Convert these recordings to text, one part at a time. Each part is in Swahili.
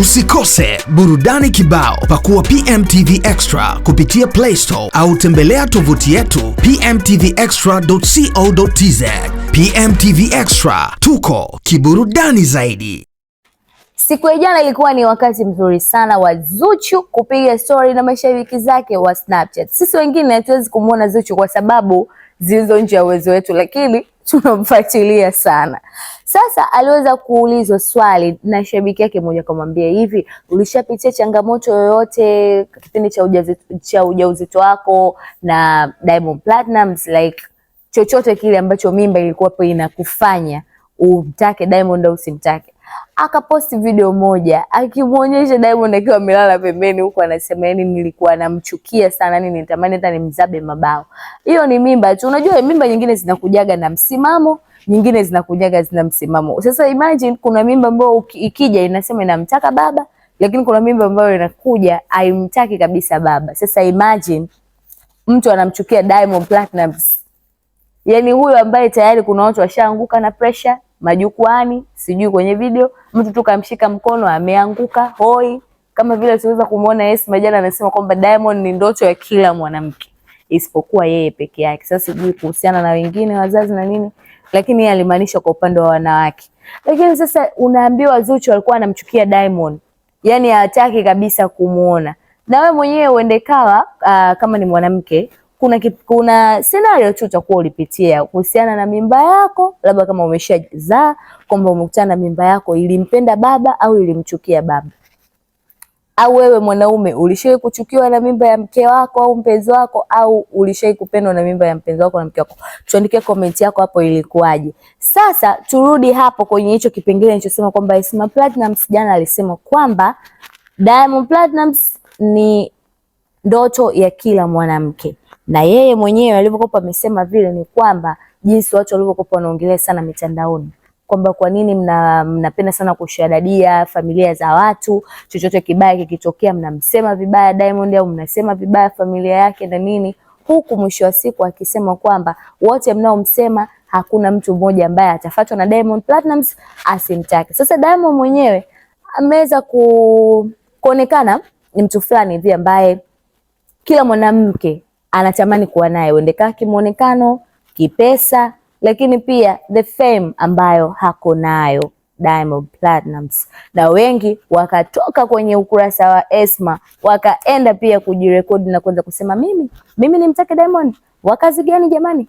Usikose burudani kibao. Pakua PMTV Extra kupitia Play Store au tembelea tovuti yetu pmtvextra.co.tz. PMTV Extra, tuko kiburudani zaidi. Siku ya jana ilikuwa ni wakati mzuri sana wa Zuchu kupiga story na mashabiki zake wa Snapchat. Sisi wengine hatuwezi kumuona Zuchu kwa sababu zilizo nje ya uwezo wetu, lakini tunamfuatilia sana. Sasa aliweza kuulizwa swali na shabiki yake mmoja, kumwambia hivi, ulishapitia changamoto yoyote kipindi cha ujauzito wako na Diamond Platnumz, like chochote kile ambacho mimba ilikuwa hapo inakufanya umtake Diamond au usimtake? Akaposti video moja akimuonyesha Diamond akiwa amelala pembeni huko, anasema yani nilikuwa namchukia sana, yani nitamani hata nimzabe mabao. Hiyo ni mimba tu. Unajua mimba nyingine zinakujaga na msimamo, nyingine zinakujaga zina msimamo. Sasa imagine kuna mimba ambayo ikija inasema inamtaka baba, lakini kuna mimba ambayo inakuja haimtaki kabisa baba. Sasa imagine mtu anamchukia Diamond Platnumz. Yani huyo ambaye tayari kuna watu washaanguka na pressure majukwani, sijui kwenye video, mtu tu kamshika mkono ameanguka hoi. Kama vile tuweza kumuona Esma jana anasema kwamba Diamond ni ndoto ya kila mwanamke isipokuwa yeye peke yake. Sasa sijui kuhusiana na wengine wazazi na nini, lakini yeye alimaanisha kwa upande wa wanawake. Lakini sasa unaambiwa Zuchu alikuwa anamchukia Diamond, yani hataki kabisa kumuona. Na wewe mwenyewe uende kawa kama ni mwanamke, kuna scenario tu utakuwa ulipitia kuhusiana na mimba yako, labda kama umeshazaa, kwamba umekutana na mimba yako ilimpenda baba au ilimchukia baba. Au wewe mwanaume ulishawahi kuchukiwa na mimba ya mke wako au mpenzi wako, au ulishawahi kupendwa na mimba ya mpenzi wako na mke wako? Tuandikie comment yako hapo, ilikuwaje? Sasa turudi hapo kwenye hicho kipengele nilichosema kwamba Esma Platnumz jana alisema kwamba Diamond Platnumz ni ndoto ya kila mwanamke. Na yeye mwenyewe alivyokuwa amesema vile ni kwamba jinsi watu walivyokuwa wanaongelea sana mitandaoni kwamba kwa nini mnapenda sana kushadadia familia za watu, chochote kibaya kikitokea mnamsema vibaya Diamond au mnasema vibaya familia yake na nini, huku mwisho wa siku akisema kwamba wote mnaomsema hakuna mtu mmoja ambaye atafuatwa na Diamond Platnumz asimtake. Sasa Diamond mwenyewe ameweza kuonekana ni mtu fulani hivi ambaye kila mwanamke anatamani kuwa naye, uendeka kimuonekano, kipesa, lakini pia the fame ambayo hako nayo Diamond Platnumz. Na wengi wakatoka kwenye ukurasa wa Esma wakaenda pia kujirekodi na kuanza kusema mimi nimtake Diamond. Wakazi gani jamani?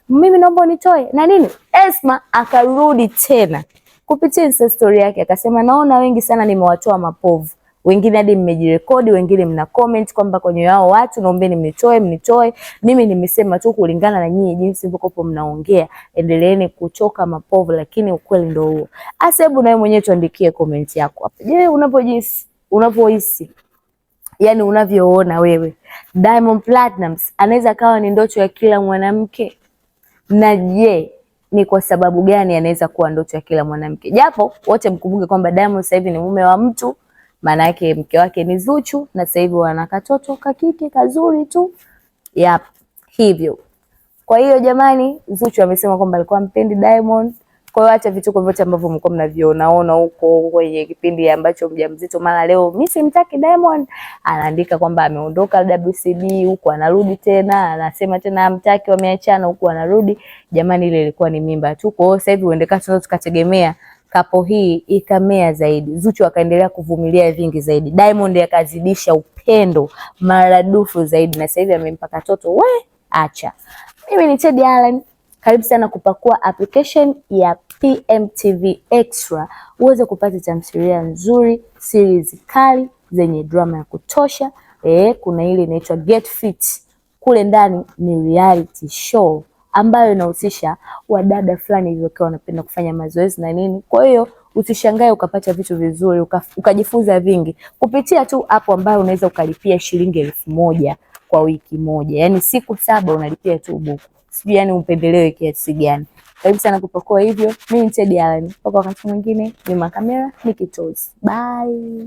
Mimi naomba nitoe na nini? Esma akarudi tena kupitia Insta story yake akasema, naona wengi sana nimewatoa mapovu. Wengine hadi mmejirekodi, wengine mna comment kwamba kwenye hao watu naombeni mnitoe. Mimi nimesema tu kulingana na nyinyi jinsi mko mnaongea, endeleeni kuchoka mapovu, lakini ukweli ndio huo. Asa hebu nawe mwenyewe tuandikie comment yako hapo. Je, unavyohisi yani unavyoona wewe Diamond Platnumz anaweza kawa ni ndoto ya kila mwanamke? Na je, ni kwa sababu gani anaweza kuwa ndoto ya kila mwanamke? Japo wote mkumbuke kwamba Diamond sasa hivi ni mume wa mtu, maana yake mke wake ni Zuchu, na sasa hivi wana katoto kakike kazuri tu. Hivyo. Kwa hiyo jamani, Zuchu amesema kwamba alikuwa mpendi Diamond. Kwa hiyo hata vituko vyote ambavyo mko mnavionaona huko kwenye kipindi ambacho mjamzito, mara leo mimi simtaki Diamond, anaandika kwamba ameondoka WCB, huko anarudi tena, anasema tena amtaki, wameachana, huko anarudi. Jamani, ile ilikuwa ni mimba tu. Kwa hiyo sasa hivi uendeka tunaweza tukategemea kapo hii ikamea zaidi, Zuchu akaendelea kuvumilia vingi zaidi, Diamond akazidisha upendo maradufu zaidi, na sasa hivi amempa katoto. Acha. Mimi ni Teddy Allen, karibu sana kupakua application ya PMTV Extra uweze kupata tamthilia nzuri, series kali zenye drama ya kutosha. Kuna ile inaitwa Get Fit, kule ndani ni reality show ambayo inahusisha wadada fulani hivyo kwa wanapenda kufanya mazoezi na nini. Kwa hiyo usishangae ukapata vitu vizuri, ukajifunza vingi kupitia tu hapo, ambayo unaweza ukalipia shilingi 1000 kwa wiki moja. Yani siku 7 unalipia tu buku. Sijui yani upendelewe kiasi gani. Karibu sana kupakua hivyo. Mimi ni Teddy Allen. Mpaka wakati mwingine, nyuma kamera Nikki Toes. Bye.